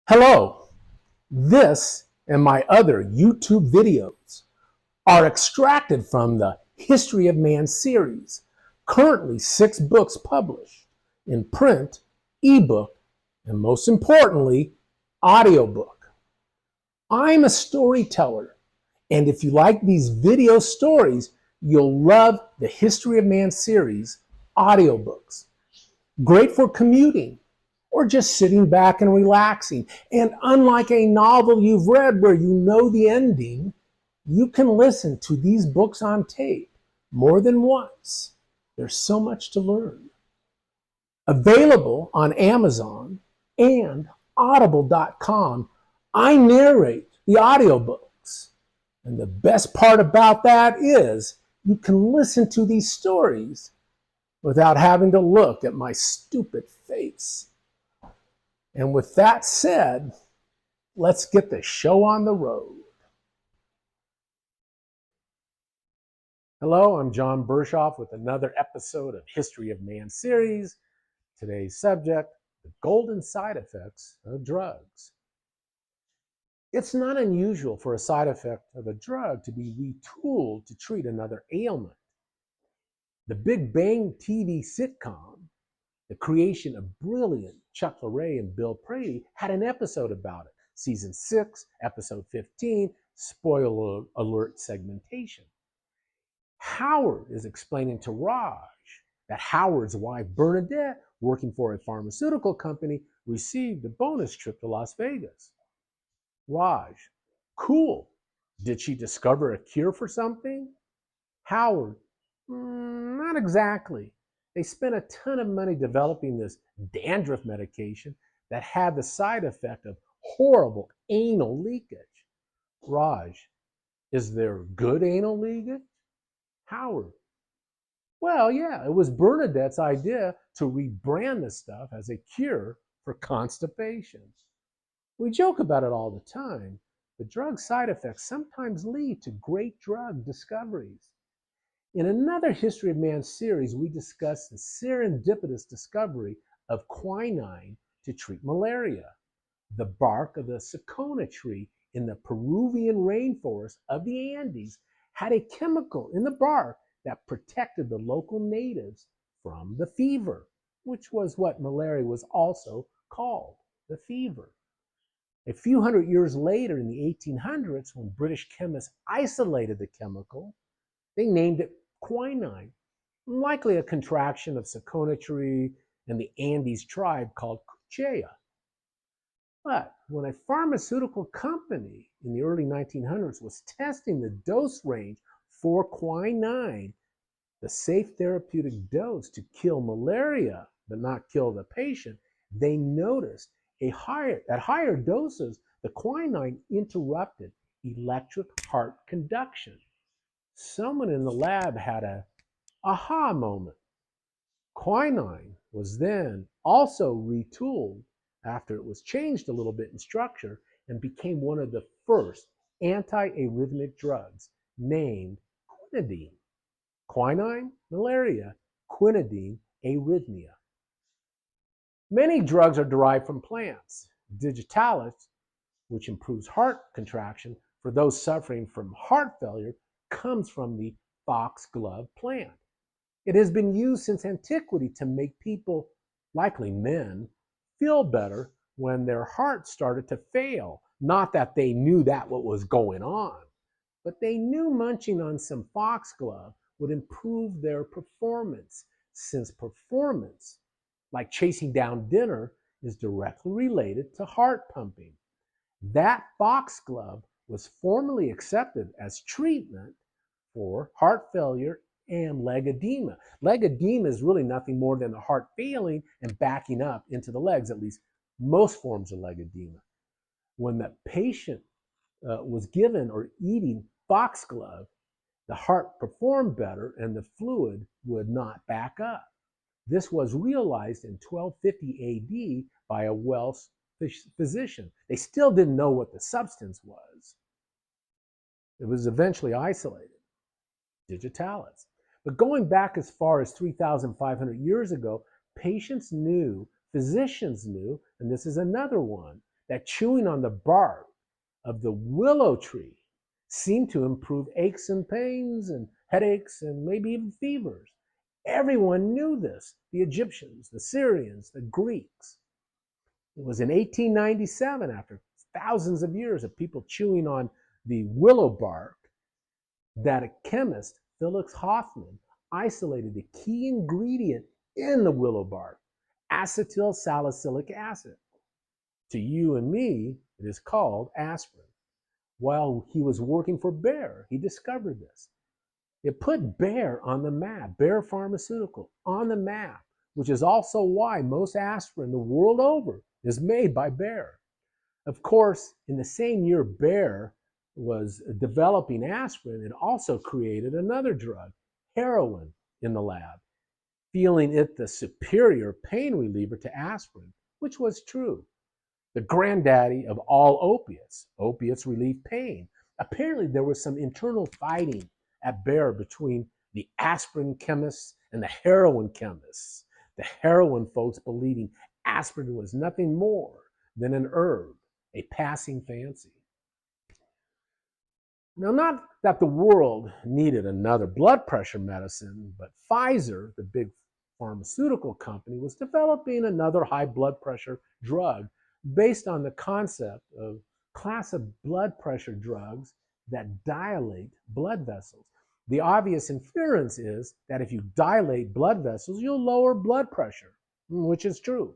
Hello, this and my other YouTube videos are extracted from the History of Man series, currently 6 books published in print, ebook, and most importantly, audiobook. I'm a storyteller, and if you like these video stories, you'll love the History of Man series audiobooks. Great for commuting or just sitting back and relaxing. And unlike a novel you've read where you know the ending, you can listen to these books on tape more than once. There's so much to learn. Available on Amazon and audible.com, I narrate the audiobooks. And the best part about that is you can listen to these stories without having to look at my stupid face. And with that said, let's get the show on the road. Hello, I'm John Bershoff with another episode of History of Man series. Today's subject, the golden side effects of drugs. It's not unusual for a side effect of a drug to be retooled to treat another ailment. The Big Bang TV sitcom, the creation of brilliant Chuck Lorre and Bill Prady, had an episode about it. Season 6, episode 15, spoiler alert segmentation. Howard is explaining to Raj that Howard's wife, Bernadette, working for a pharmaceutical company, received a bonus trip to Las Vegas. Raj, cool. Did she discover a cure for something? Howard, not exactly. They spent a ton of money developing this dandruff medication that had the side effect of horrible anal leakage. Raj, is there good anal leakage? Howard, well, yeah, it was Bernadette's idea to rebrand the stuff as a cure for constipation. We joke about it all the time, but drug side effects sometimes lead to great drug discoveries. In another History of Man series, we discussed the serendipitous discovery of quinine to treat malaria. The bark of the cinchona tree in the Peruvian rainforest of the Andes had a chemical in the bark that protected the local natives from the fever, which was what malaria was also called, the fever. A few hundred years later, in the 1800s, when British chemists isolated the chemical, they named it quinine, likely a contraction of cinchona tree and the Andes tribe called Cuchea. But when a pharmaceutical company in the early 1900s was testing the dose range for quinine, the safe therapeutic dose to kill malaria but not kill the patient, they noticed at higher doses, the quinine interrupted electric heart conduction. Someone in the lab had a aha moment. Quinine was then also retooled after it was changed a little bit in structure and became one of the first anti-arrhythmic drugs named quinidine. Quinine, malaria; quinidine, arrhythmia. Many drugs are derived from plants. Digitalis, which improves heart contraction for those suffering from heart failure, comes from the foxglove plant. It has been used since antiquity to make people, likely men, feel better when their hearts started to fail. Not that they knew that what was going on, but they knew munching on some foxglove would improve their performance, since performance, like chasing down dinner, is directly related to heart pumping. That foxglove was formally accepted as treatment for heart failure and leg edema. Leg edema is really nothing more than the heart failing and backing up into the legs, at least most forms of leg edema. When the patient was given or eating foxglove, the heart performed better and the fluid would not back up. This was realized in 1250 AD by a Welsh physician. They still didn't know what the substance was. It was eventually isolated, digitalis. But going back as far as 3,500 years ago, patients knew, physicians knew, and this is another one, that chewing on the bark of the willow tree seemed to improve aches and pains and headaches and maybe even fevers. Everyone knew this, the Egyptians, the Syrians, the Greeks. It was in 1897, after thousands of years of people chewing on the willow bark, that a chemist, Felix Hoffmann, isolated the key ingredient in the willow bark, acetyl salicylic acid. To you and me, it is called aspirin. While he was working for Bayer, he discovered this. It put Bayer on the map, Bayer Pharmaceutical on the map, which is also why most aspirin the world over is made by Bayer. Of course, in the same year Bayer was developing aspirin, it also created another drug, heroin, in the lab, feeling it the superior pain reliever to aspirin, which was true. The granddaddy of all opiates. Opiates relieve pain. Apparently, there was some internal fighting at Bayer between the aspirin chemists and the heroin chemists. The heroin folks believing aspirin was nothing more than an herb, a passing fancy. Now, not that the world needed another blood pressure medicine, but Pfizer, the big pharmaceutical company, was developing another high blood pressure drug based on the concept of class of blood pressure drugs that dilate blood vessels. The obvious inference is that if you dilate blood vessels, you'll lower blood pressure, which is true.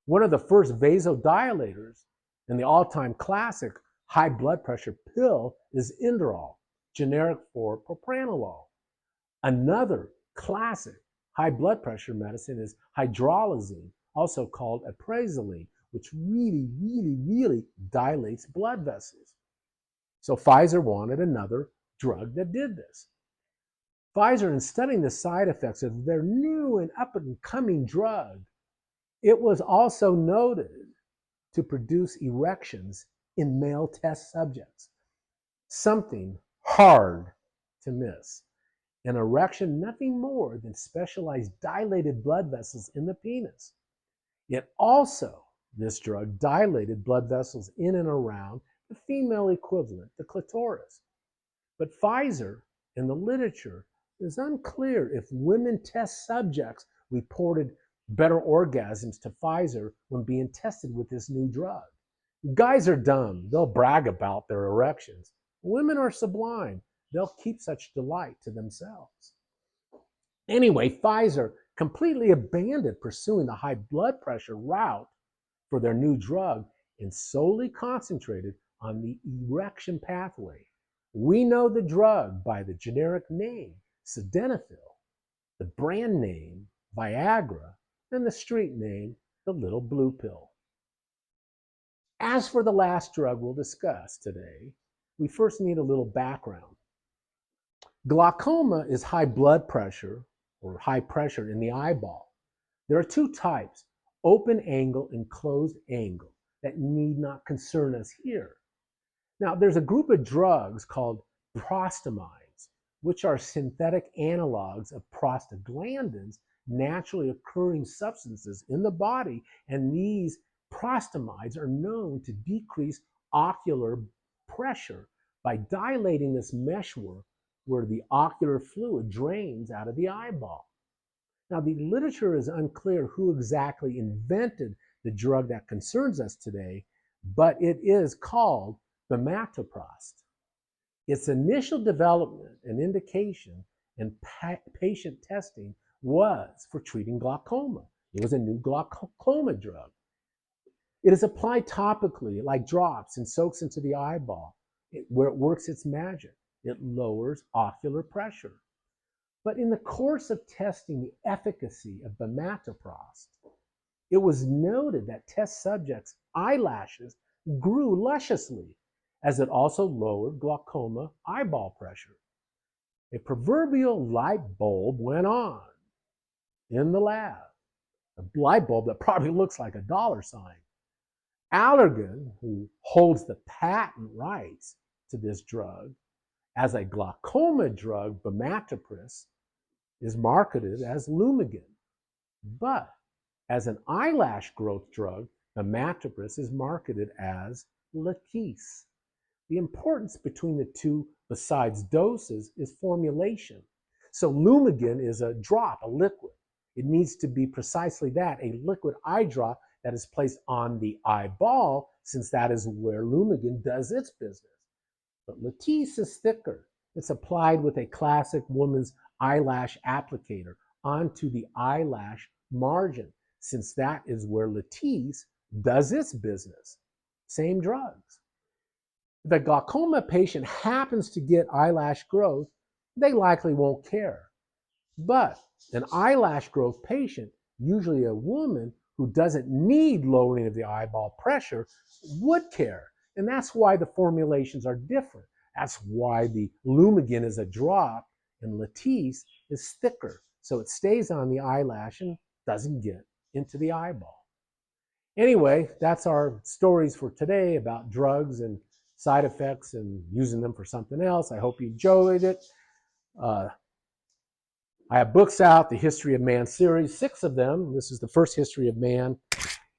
One of the first vasodilators and the all-time classic high blood pressure pill is Inderal, generic for propranolol. Another classic high blood pressure medicine is hydralazine, also called aprazoline, which really dilates blood vessels. So Pfizer wanted another drug that did this. Pfizer, in studying the side effects of their new and up-and-coming drug, it was also noted to produce erections in male test subjects, something hard to miss. An erection, nothing more than specialized dilated blood vessels in the penis. Yet also, this drug dilated blood vessels in and around the female equivalent, the clitoris. But Pfizer, in the literature, is unclear if women test subjects reported better orgasms to Pfizer when being tested with this new drug. Guys are dumb. They'll brag about their erections. Women are sublime. They'll keep such delight to themselves. Anyway, Pfizer completely abandoned pursuing the high blood pressure route for their new drug and solely concentrated on the erection pathway. We know the drug by the generic name, sildenafil, the brand name, Viagra, and the street name, the little blue pill. As for the last drug we'll discuss today, we first need a little background. Glaucoma is high blood pressure or high pressure in the eyeball. There are two types, open angle and closed angle, that need not concern us here. Now, there's a group of drugs called prostamides, which are synthetic analogs of prostaglandins, naturally occurring substances in the body, and these prostamides are known to decrease ocular pressure by dilating this meshwork where the ocular fluid drains out of the eyeball. Now, the literature is unclear who exactly invented the drug that concerns us today, but it is called bimatoprost. Its initial development and indication and patient testing was for treating glaucoma. It was a new glaucoma drug. It is applied topically like drops and soaks into the eyeball, where it works its magic. It lowers ocular pressure. But in the course of testing the efficacy of bimatoprost, it was noted that test subjects' eyelashes grew lusciously, as it also lowered glaucoma eyeball pressure. A proverbial light bulb went on in the lab, a light bulb that probably looks like a dollar sign. Allergan, who holds the patent rights to this drug, as a glaucoma drug, bimatoprost, is marketed as Lumigan. But as an eyelash growth drug, Imatropris is marketed as Latisse. The importance between the two, besides doses, is formulation. So Lumigan is a drop, a liquid. It needs to be precisely that, a liquid eye drop that is placed on the eyeball, since that is where Lumigan does its business. But Latisse is thicker. It's applied with a classic woman's eyelash applicator onto the eyelash margin, since that is where Latisse does its business. Same drugs. If a glaucoma patient happens to get eyelash growth, they likely won't care. But an eyelash growth patient, usually a woman who doesn't need lowering of the eyeball pressure, would care. And that's why the formulations are different. That's why the Lumigan is a drop and Latisse is thicker. So it stays on the eyelash and doesn't get into the eyeball. Anyway, that's our stories for today about drugs and side effects and using them for something else. I hope you enjoyed it. I have books out, the History of Man series, 6 of them. This is the first History of Man.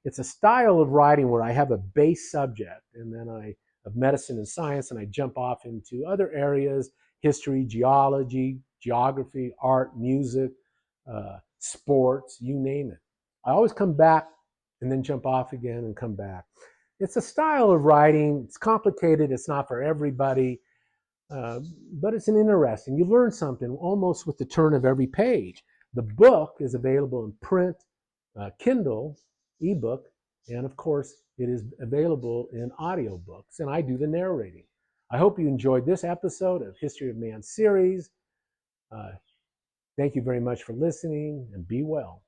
It's a style of writing where I have a base subject and then of medicine and science, and I jump off into other areas: history, geology, geography, art, music, sports, you name it. I always come back and then jump off again and come back. It's a style of writing. It's complicated. It's not for everybody, but it's an interesting. You learn something almost with the turn of every page. The book is available in print, Kindle, ebook, and of course, it is available in audiobooks, and I do the narrating. I hope you enjoyed this episode of History of Man series. Thank you very much for listening, and be well.